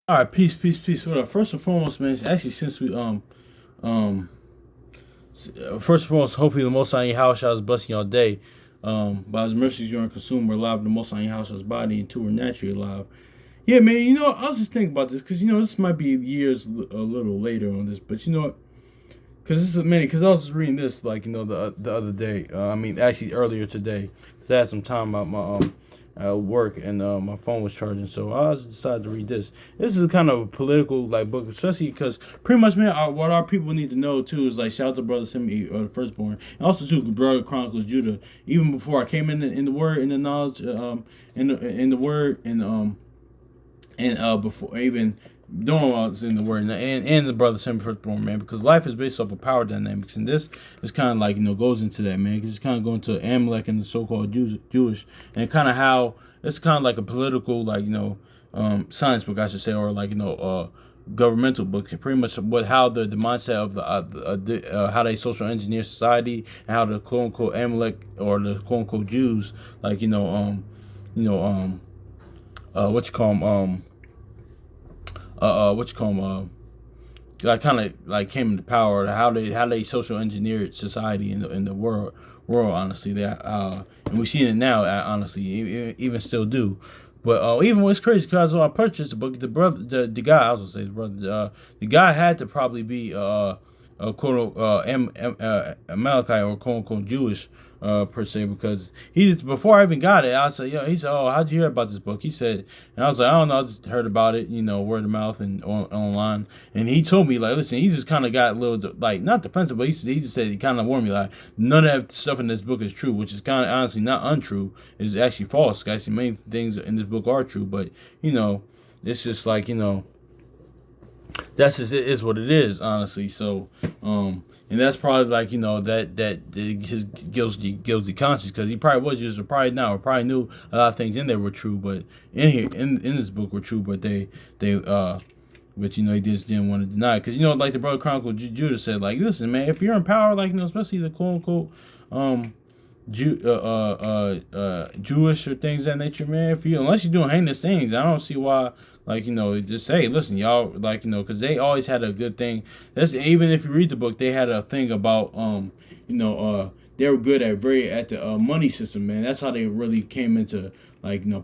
All right, peace, peace, peace. What up? First and foremost, man. It's actually since we um first and foremost, hopefully the Most High in your house shall blessing your day. By His mercies you are consumed. We're alive. The Most High in your house shall body, and two are naturally alive. Yeah, man. I was just thinking about this because this might be years a little later on this, but because this is many. Because I was just reading this the other day. Actually earlier today. Cause I had some time about my work and my phone was charging, so I just decided to read this. This is kind of a political book, especially because pretty much, man, what our people need to know too is shout out to brother Simi, the firstborn, and also to brother Chronicles Judah. Even before I came in the word, in the knowledge, in the word, and before even doing what I was in the word, and the brother Semi firstborn, man, because life is based off of power dynamics, and this is kind of goes into that, man, because it's kind of going to Amalek and the so-called Jewish, and kind of how it's kind of like a political science book, I should say, or governmental book, pretty much what how the mindset of how they social engineer society, and how the quote unquote Amalek or the quote unquote Jews what you call them what you call them kind of came into power, how they social engineered society in the world honestly, that and we seen it now, honestly, even still do. But even what's crazy, because when I purchased the book, the guy, I was gonna say the brother, the guy had to probably be a quote Amalekite or quote unquote Jewish, per se, because he just, before I even got it, I said, he said, oh, how'd you hear about this book? He said, and I was like, I don't know, I just heard about it, word of mouth and online. And he told me, listen, he just kind of got a little not defensive, but he just said, he kind of warned me none of that stuff in this book is true, which is kind of honestly not untrue, it's actually false, guys. Many things in this book are true, but it's just that's just, it is what it is, honestly. So and that's probably that his guilty conscience, because he probably was just, or probably now, or probably knew a lot of things in there were true, but in here in this book were true, but but he just didn't want to deny it, because like the brother Chronicle Judah said, listen, man, if you're in power, especially the quote unquote Jewish or things of that nature, man. If you, unless you're doing heinous things, I don't see why. Just say, listen, y'all, because they always had a good thing. That's, even if you read the book, they had a thing about, they were good at the money system, man. That's how they really came into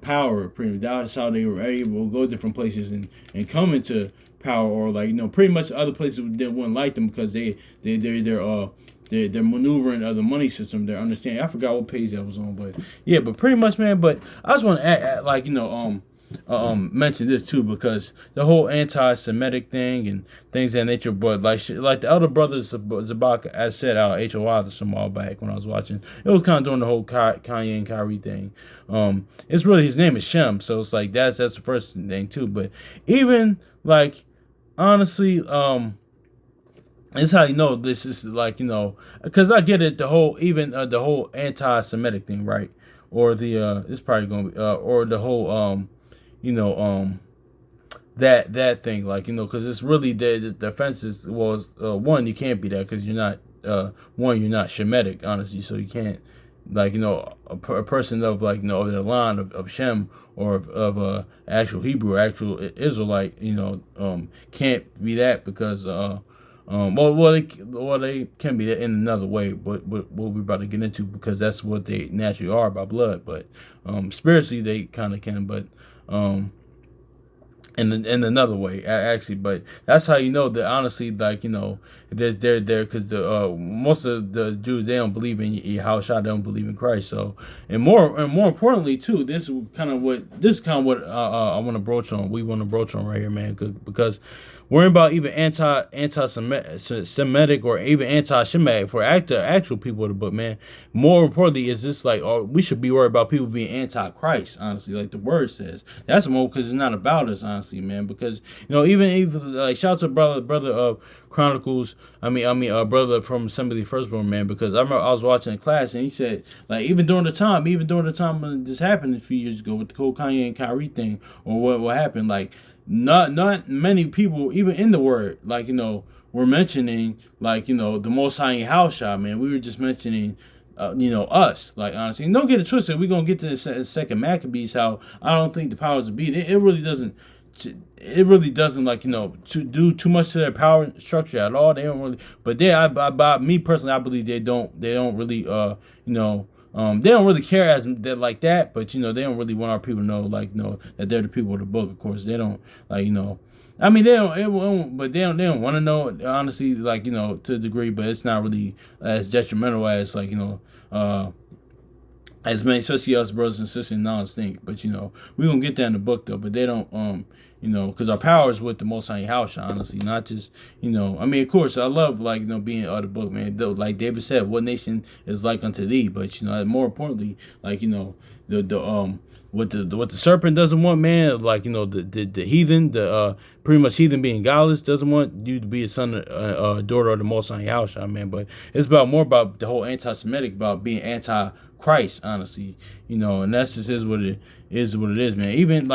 power. Pretty much, that's how they were able to go different places and come into power, or pretty much other places that wouldn't like them, because they're maneuvering of the money system. They're understanding. I forgot what page that was on, but yeah, but pretty much, man. But I just want to add, mention this too, because the whole anti-Semitic thing and things of that nature. But like the elder brothers Zabak, I said out HOI some while back when I was watching. It was kind of doing the whole Kanye and Kyrie thing. It's really, his name is Shem, so it's that's the first thing too. But even honestly, it's how this is because I get it, the whole, even the whole anti-Semitic thing, right? Or the it's probably gonna be or the whole that thing, because it's really the offense is, one, you can't be that, because you're not you're not Shemitic, honestly, so you can't a person of of the line of Shem, or of actual Hebrew, actual Israelite, can't be that, because they can be that in another way, but what we're about to get into, because that's what they naturally are by blood, but spiritually they kind of can, but in another way, actually. But that's how that, honestly, there's they're there, because the most of the Jews, they don't believe in Yahushua, they don't believe in Christ. So, and more importantly too, this is kind of what I want to broach on. We want to broach on right here, man, because worrying about even anti-Semitic or even anti-Shemitic for actual people of the book, man. More importantly, is this we should be worried about people being anti-Christ, honestly, like the word says. That's more, because it's not about us, honestly, man. Because even shout out to brother of Chronicles. Brother from Assembly Firstborn, man. Because I remember I was watching a class, and he said even during the time when this happened a few years ago with the whole Kanye and Kyrie thing, or what happened, not many people, even in the word, were mentioning the Most High in house shot, man. We were just mentioning us, honestly. And don't get it twisted. We're gonna get to the second Maccabees, how I don't think the powers of be. It really doesn't. it really doesn't like to do too much to their power structure at all. They don't really, but by me personally, I believe they don't really they don't really care as that like that. But they don't really want our people to know that they're the people of the book. Of course, they don't I mean, they don't, it won't, but they don't want to know, honestly, to a degree, but it's not really as detrimental as, as many, especially us brothers and sisters in knowledge think. But, we gonna get that in the book, though, but they don't, because our power is with the Most High House, honestly, not just, I mean, of course, I love, being the book, man. Though, like David said, what nation is like unto thee? But, more importantly, what the serpent doesn't want, man, the heathen, pretty much heathen being godless, doesn't want you to be a son, daughter of the Most High House, man. But it's more about the whole anti-Semitic, about being anti-Christ, honestly, and that's just is what it is, man. Even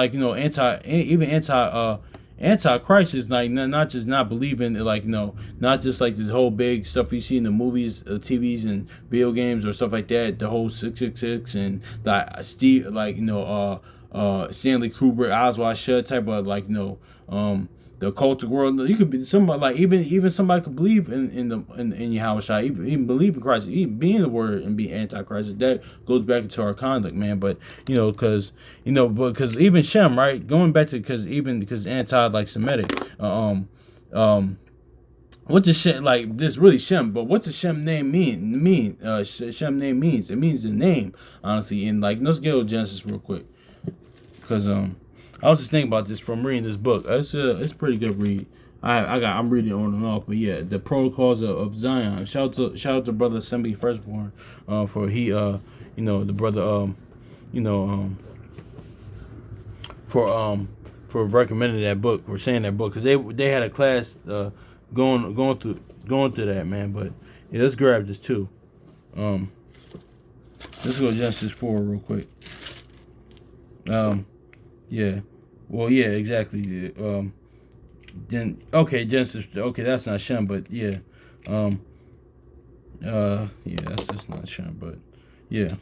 anti-Christ is not just not believing, not just like this whole big stuff you see in the movies, TVs, and video games or stuff like that. The whole 666 and Steve, Stanley Kubrick, Eyes Wide Shut type of the cultic world. You could be somebody even somebody could believe in Yahushua, even believe in Christ, even be in the Word and be anti-Christ. That goes back into our conduct, man. But because even Shem, right? Going back to because anti-Semitic, what does Shem this really Shem? But what's the Shem name mean? Shem name means the name, honestly. And let's get to Genesis real quick, because I was just thinking about this from reading this book. It's a pretty good read. I'm reading it on and off, but yeah, the protocols of Zion. Shout out to brother Assembly Firstborn, for he the brother for recommending that book, for saying that book, because they had a class going through that, man. But yeah, let's grab this too. Let's go to Genesis 4 real quick. Yeah. Well, yeah, exactly. Genesis. Okay, that's not Shem, but yeah. Yeah, that's just not Shem, but yeah.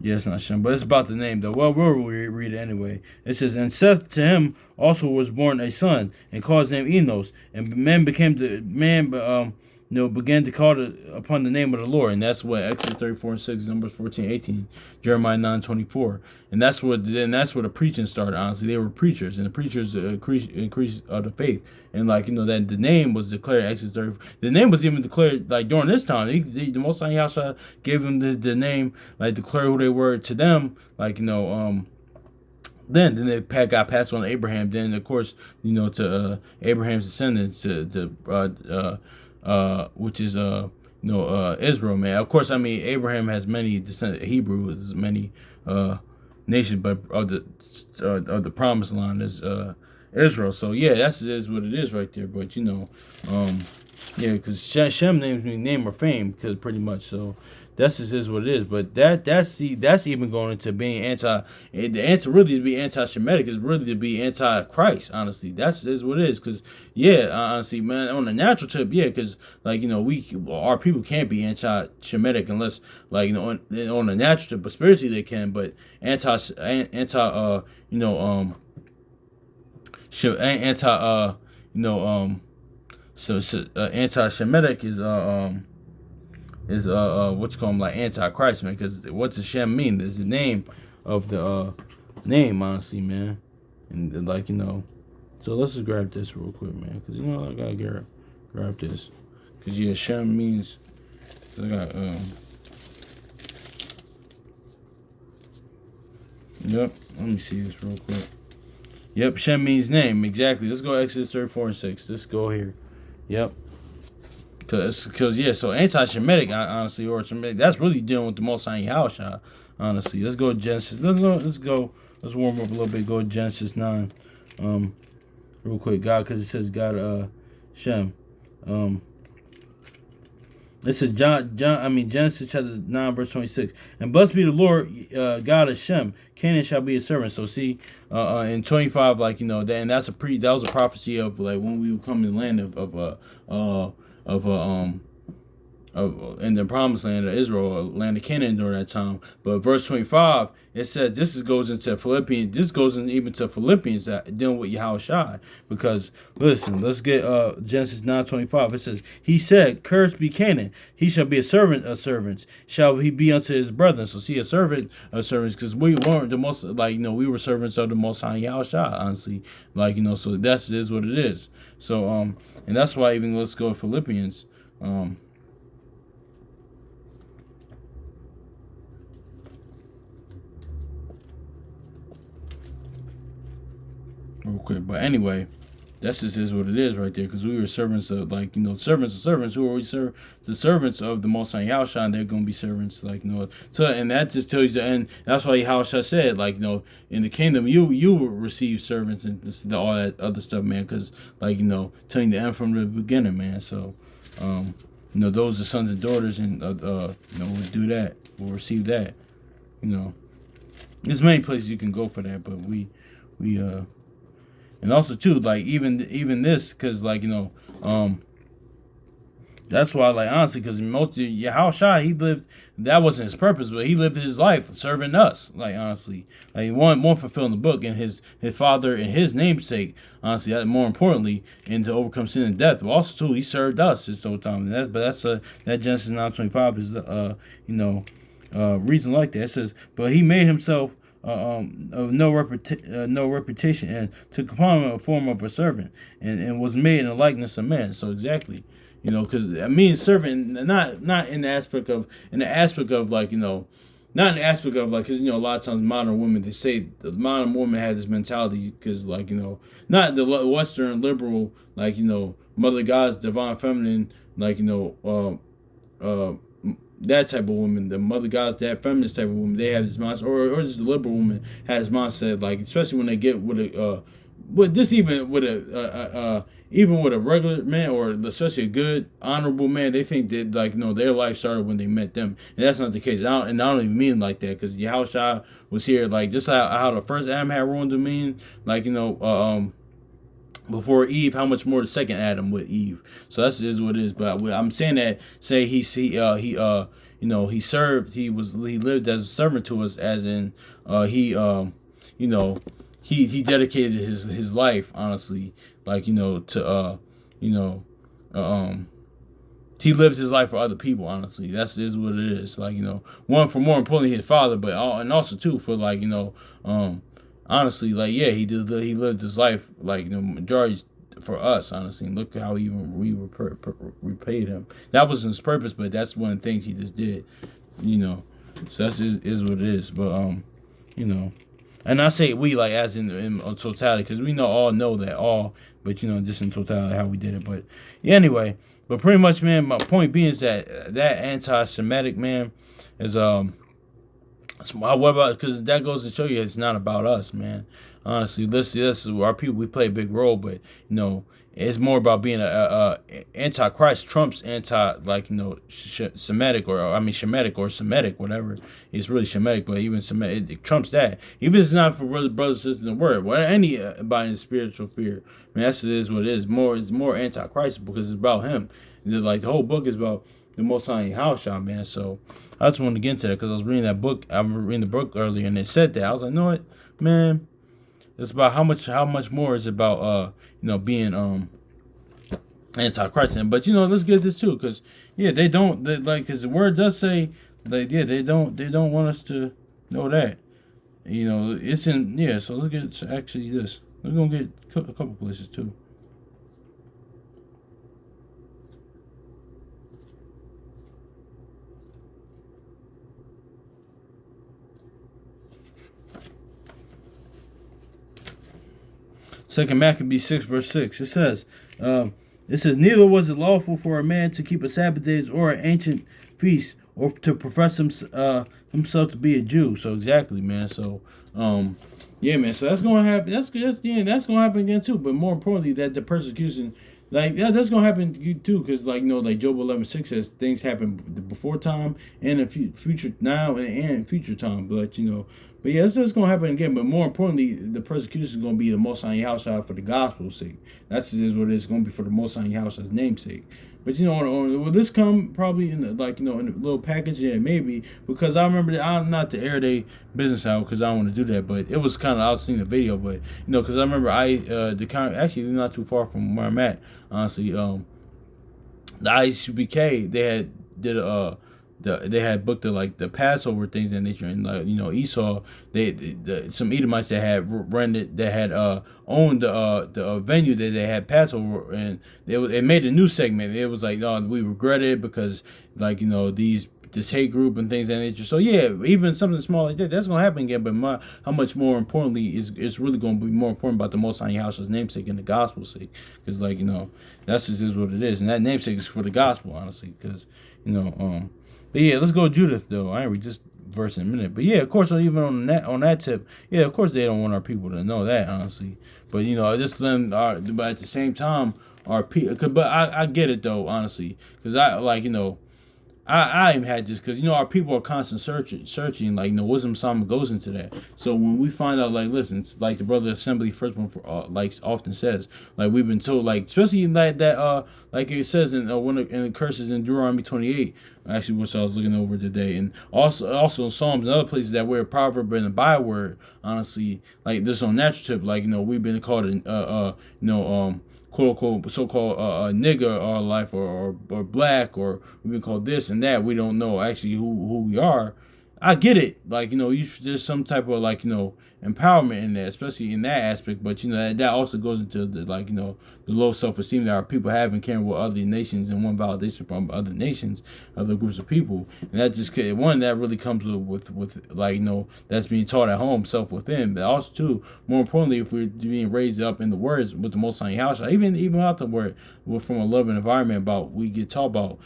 Yeah, it's not Shem, but it's about the name though. Well, we'll read it anyway. It says, "And Seth to him also was born a son, and called his name Enos, and began to call upon the name of the Lord." And that's what Exodus 34:6, Numbers 14:18, Jeremiah 9:24. And that's where the preaching started, honestly. They were preachers, and the preachers increased the faith. And that the name was declared in Exodus 30. The name was even declared during this time. The Most High Yahshua gave them the name, declare who they were to them, then they got passed on to Abraham. Then of course to Abraham's descendants, which is Israel, man. Of course, I mean Abraham has many descendants. Hebrew is many nations, but of the promised land is Israel. So yeah, that's is what it is right there. But yeah, because Shem names me name or fame, because pretty much so. That's just is what it is, but that's even going into being the answer really to be anti-Shemitic is really to be anti-Christ. Honestly, that's what it is. Because yeah, honestly, man, on the natural tip, yeah, because our people can't be anti-Shemitic unless on the natural tip, but spiritually they can. But anti-Shemitic is what you call them, anti-Christ, man, because what's Hashem mean is the name of the name, honestly, man. And so let's just grab this real quick, man, because I gotta grab this, because yeah, Hashem means I got yep, let me see this real quick. Yep, Shem means name, exactly. Let's go Exodus 34:6. Let's go here. Yep. Cause yeah, so anti-Shemitic, honestly, or Shemitic, that's really dealing with the Most High House, honestly. Let's go to Genesis. Let's warm up a little bit. Go to Genesis 9, real quick. God, because it says God, Shem. It says Genesis chapter 9 verse 26. "And blessed be the Lord God of Shem. Canaan shall be his servant." So see, in 25, and that was a prophecy of when we would come in the land in the promised land of Israel, or land of Canaan during that time. But verse 25, it says goes into Philippians. This goes in even to Philippians that dealing with Yahushua. Because listen, let's get Genesis 9:25. It says, he said, cursed be Canaan, he shall be a servant of servants, shall he be unto his brethren. So see, a servant of servants, because we weren't the most, we were servants of the Most High Yahushua, honestly. So that's is what it is. So and that's why even let's go to Philippians. Real quick, but anyway, that's just is what it is right there, because we were servants of servants of servants. Who are we serve? The servants of the Most High Yahushua, and they're gonna be servants and that just tells you. And that's why Yahushua said in the kingdom you will receive servants and all that other stuff, man, because telling the end from the beginning, man. So those are sons and daughters, and will do that, will receive that. There's many places you can go for that, but we and also too, even this, because that's why, honestly, because most of Yahushua, he lived, that wasn't his purpose, but he lived his life serving us, honestly, one fulfilling the book, and his father and his namesake, honestly, more importantly, and to overcome sin and death. But also too, he served us this whole time. And that Genesis 9:25 is the reason like that. It says, but he made himself of no reputation, and took upon him a form of a servant, and was made in the likeness of man. So exactly, because I mean servant, not in the aspect of not in the aspect of because a lot of times modern women, they say the modern woman had this mentality, because not the Western liberal Mother God's divine feminine that type of woman, the Mother God's that feminist type of woman, they have this mindset, or just a liberal woman has this mindset, especially when they get with even with a regular man, or especially a good honorable man, they think that their life started when they met them, and that's not the case. I don't even mean like that, because Yahushua was here just how the first Adam had ruined the mean, before Eve, how much more the second Adam with Eve. So that's is what it is. But I'm saying that, say he served, he lived as a servant to us, as in he dedicated his life, honestly, he lived his life for other people, honestly. That's is what it is. One, for more importantly his father, but and also too for honestly, he lived his life majority for us, honestly. And look how we repaid him. That wasn't his purpose, but that's one of the things he just did, So that's is what it is. But and I say we as in totality, because we all know that but just in totality how we did it. But yeah, anyway, but pretty much, man, my point being is that anti-Semitic, man, is what about, because that goes to show you it's not about us, man. Honestly, this our people, we play a big role, but it's more about being a anti-Christ trumps Semitic, or Shemitic or Semitic, whatever. It's really Shemitic, but even Semitic, it trumps that. Even if it's not for brothers and sisters in the word, anybody in spiritual fear, man, that's what it is. It's more anti-Christ, because it's about him. The whole book is about the Most High Yahushua, man. So I just wanted to get into that, because I was reading that book. I was reading the book earlier, and it said that. I was like, you know what, man? It's about how much more is about being anti-Christ. But let's get this too, because they don't, because the word does say they don't want us to know that. It's in So let's get actually this. We're gonna get a couple places too. Second Maccabees 6 verse 6. It says, neither was it lawful for a man to keep a Sabbath days or an ancient feast, or to profess himself to be a Jew. So exactly, man. So yeah, man. So that's gonna happen. That's gonna happen again too. But more importantly, that the persecution, that's gonna happen too, because Job 11:6 says things happen before time and in future, now and future time. But But yeah, it's gonna happen again. But more importantly, the persecution is gonna be the Most High Yahushua for the gospel's sake. That's what it's gonna be for the Most High Yahushua's namesake. But will this come probably in in a little package? Yeah, maybe, because I remember that I'm not to air their business out because I don't want to do that. But it was kind of I was seeing the video, but because I remember actually not too far from where I'm at, honestly. The ICBK they had booked the Passover things and nature, and Esau, some Edomites that had rented, that had owned the venue that they had Passover, and it made a new segment. It was like, oh, we regret it because this hate group and things of that nature. So yeah, even something small like that's gonna happen again. But how much more importantly it's really gonna be more important about the Most High Yahushua's namesake and the gospel's sake, because that's just is what it is, and that namesake is for the gospel, honestly, because But yeah, let's go to Judith though. I ain't read this verse in a minute, but yeah, of course, even on that tip, yeah, of course they don't want our people to know that, honestly. But just them. But at the same time, our people. But I get it though, honestly, because I even had this because our people are constant searching. Wisdom Psalm goes into that. So when we find out, listen, it's like the Brother Assembly first one often says, we've been told, especially in that like it says in the curses in Deuteronomy 28, actually, which I was looking over today, and also in Psalms and other places that wear a proverb and a byword. Honestly, this on natural tip, we've been called quote unquote so-called nigger our life, or black, or we've been called this and that. We don't know actually who we are. I get it. There's some type of empowerment in that, especially in that aspect. But that also goes into the the low self-esteem that our people have and caring what other nations and one validation from other nations, other groups of people, and that just that really comes with that's being taught at home, self within. But also too, more importantly, if we're being raised up in the words with the Most High Yahushua, even without the word, from a loving environment, we get taught about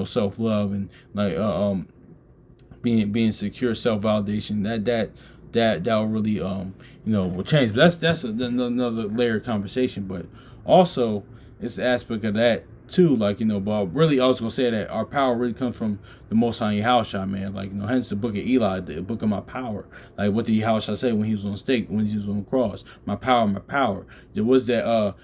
self love and being secure, self validation. That will really will change. But that's another layer of conversation. But also it's an aspect of that too. But really I was gonna say that our power really comes from the Most High Yahushua, man. Hence the book of Eli, the book of my power. What did Yahushua say when he was on stake, when he was on the cross? My power, my power. There was that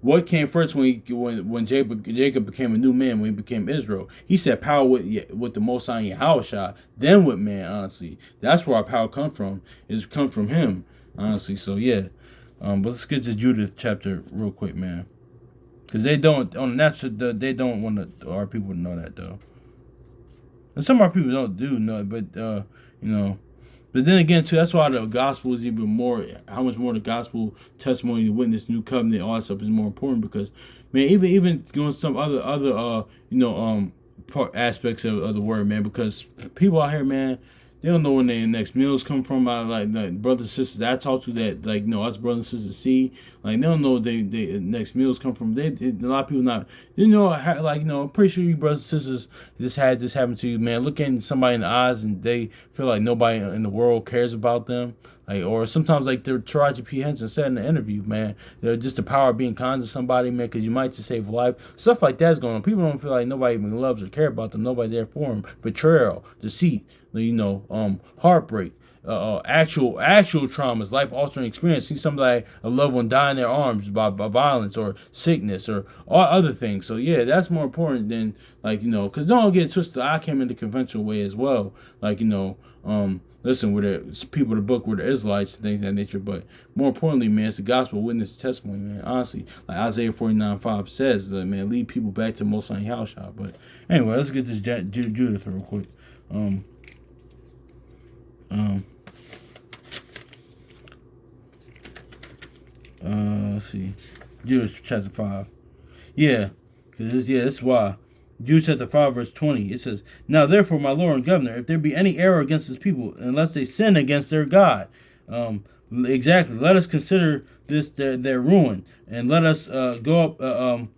what came first when Jacob became a new man, when he became Israel? He said power with the Most High Yahushua, then with man, honestly. That's where our power come from him, honestly. So yeah. But let's get to Judith chapter real quick, man. Because they don't want our people to know that though, and some of our people do know it, but But then again, too, that's why the gospel is even more. How much more the gospel testimony, the witness, new covenant, all that stuff is more important, because man, even doing some other part aspects of the word, man, because people out here, man, they don't know when their next meals come from. Like brothers and sisters that I talk to, that us brothers and sisters see, they don't know they next meals come from. A lot of people not, I'm pretty sure you brothers and sisters just had this happen to you, man. Looking somebody in the eyes and they feel like nobody in the world cares about them. Or sometimes the Taraji P. Henson said in the interview, man, just the power of being kind to somebody, man, because you might just save a life. Stuff like that's going on. People don't feel like nobody even loves or care about them. Nobody there for them. Betrayal, deceit, heartbreak, actual traumas, life-altering experience. See somebody, a loved one, die in their arms by violence or sickness or all other things. So yeah, that's more important than because don't get it twisted. I came in the conventional way as well. Listen, we're the people of the book, we're the Israelites and things of that nature. But more importantly, man, it's the gospel, witness, testimony, man. Honestly, like Isaiah 49:5 says, man, lead people back to Most High Yahushua. But anyway, let's get this Judith real quick. Let's see, Judith chapter 5. Yeah, because this is why. Jude chapter 5 verse 20, it says, "Now therefore, my Lord and Governor, if there be any error against his people, unless they sin against their God," exactly, let us consider this their ruin, and let us go up,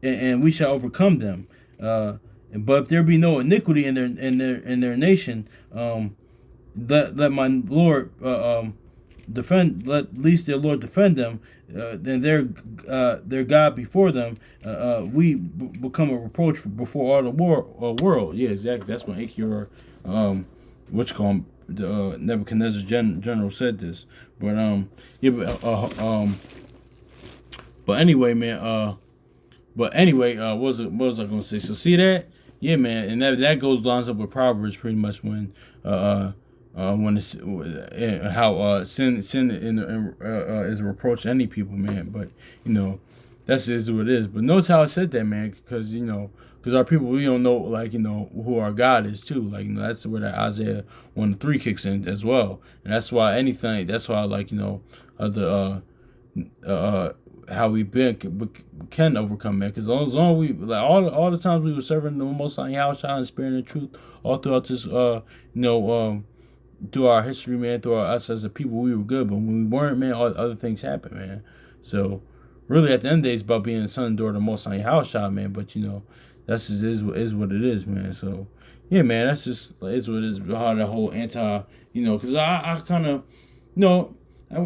and we shall overcome them. But if there be no iniquity in their nation, let my Lord defend. Let least their Lord defend them. Then their God before them. We become a reproach before all the world. Yeah, exactly. That's when Achior, Nebuchadnezzar's general said this. But yeah, but anyway, man. What was I gonna say? So see that, yeah, man, and that goes lines up with Proverbs pretty much when it's how sin is a reproach to any people, man. But that's is what it is. But notice how I said that, man, because our people, we don't know, like, who our God is too. Like, that's where that Isaiah 1:3 kicks in as well, and that's why like, the how we can overcome, man. Because as long as we, like, all the times we were serving the Most High Yahweh in spirit and truth, all throughout this through our history, man, through us as a people, we were good. But when we weren't, man, all other things happen, man. So really, at the end of the day, it's about being a son and daughter of the Most High Yahweh, man. But that's just is what it is, man. So yeah, man, that's just is what it is. How the whole because I kind of,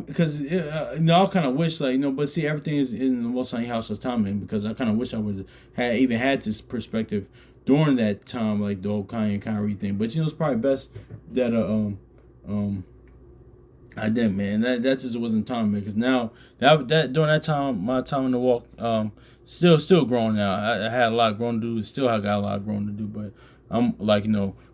because I kind of wish, like, but see, everything is in the Most High Yahweh's time, man. Because I kind of wish I would have even had this perspective during that time, like the whole Kanye and Kyrie thing. But it's probably best that I didn't, man. That just wasn't time, man. Because now that during that time, my time in the walk, still growing now. I had a lot growing to do. Still, I got a lot growing to do. But I'm like,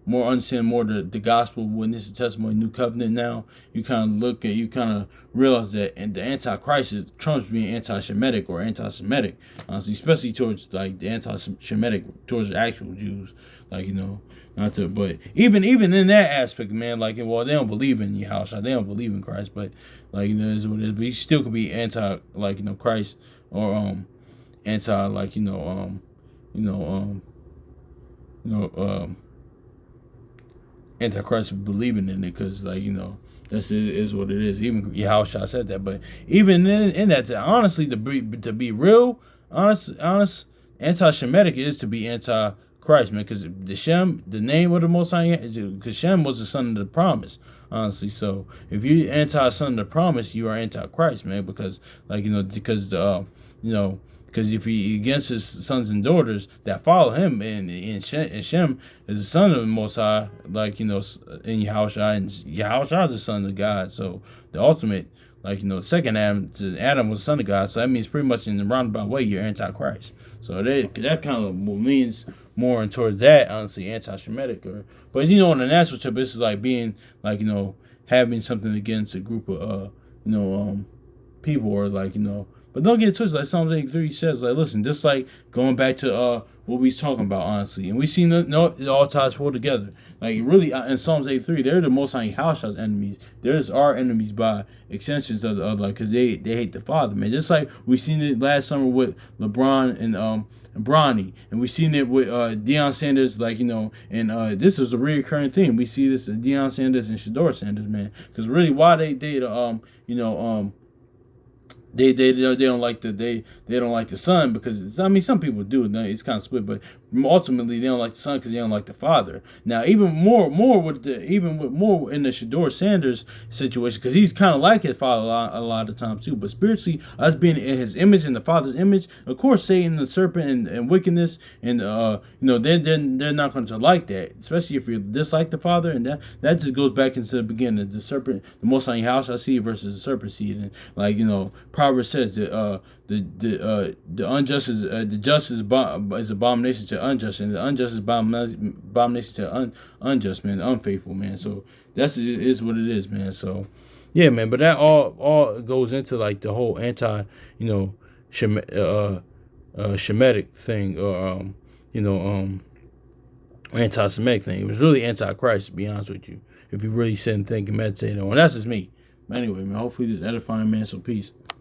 more understand more the gospel, witness, the testimony, new covenant. Now you kind of realize that, and the Antichrist is Trump's being anti-Shemitic or anti-Semitic, honestly, especially towards, like, the anti-Shemitic towards the actual Jews, like, not to, but even in that aspect, man, like, well, they don't believe in Yahushua, they don't believe in Christ, but, like, is what it is. But you still could be anti, like, Christ, or anti, like, Antichrist believing in it, because, like, this is what it is. Even Yahushua said that. But even in that, honestly, to be real, honest, anti-Shemitic is to be anti-Christ, man. Because the name of the Most High, because Shem was the son of the promise, honestly. So if you're anti-son of the promise, you are anti-Christ, man. Because, like, because if he against his sons and daughters that follow him, and Shem is the son of the Most High, like, in Yahushua, and Yahushua is the son of God. So the ultimate, like, second Adam was the son of God. So that means pretty much in the roundabout way you're anti-Christ. So that kind of leans more towards that, honestly, anti-Shemitic. But on the natural tip, this is like being, like, having something against a group of people, or, like, But don't get it twisted. Like Psalms 83 says, like, listen, just like going back to what we was talking about, honestly, and we seen it all ties pull together. Like, really, in Psalms 83, they're the Most High Yahweh's enemies. There's our enemies by extensions of the other, like, because they hate the Father, man. Just like we seen it last summer with LeBron and Bronny, and we seen it with Deion Sanders, like, and this is a reoccurring theme. We see this in Deion Sanders and Shador Sanders, man, because really, why they they don't like they don't like the son, because some people do. It's kind of split, but ultimately they don't like the son because they don't like the father. Now, even more with more in the Shador Sanders situation, because he's kind of like his father a lot of times too. But spiritually, us being in his image and the father's image, of course, Satan, the serpent, and wickedness, and they're not going to like that, especially if you dislike the father, and that just goes back into the beginning, the serpent, the Most High house I see versus the serpent seed, and, like, Proverbs says that the unjust is the just is abomination to unjust, and the unjust is abomination to unjust, man, unfaithful, man. So that's is what it is, man. So yeah, man. But that all goes into, like, the whole Shemitic thing, or anti-Semitic thing. It was really anti-Christ, to be honest with you, if you really sit and think and meditate on it. That's just me. But anyway, man, hopefully this is edifying, man. So peace.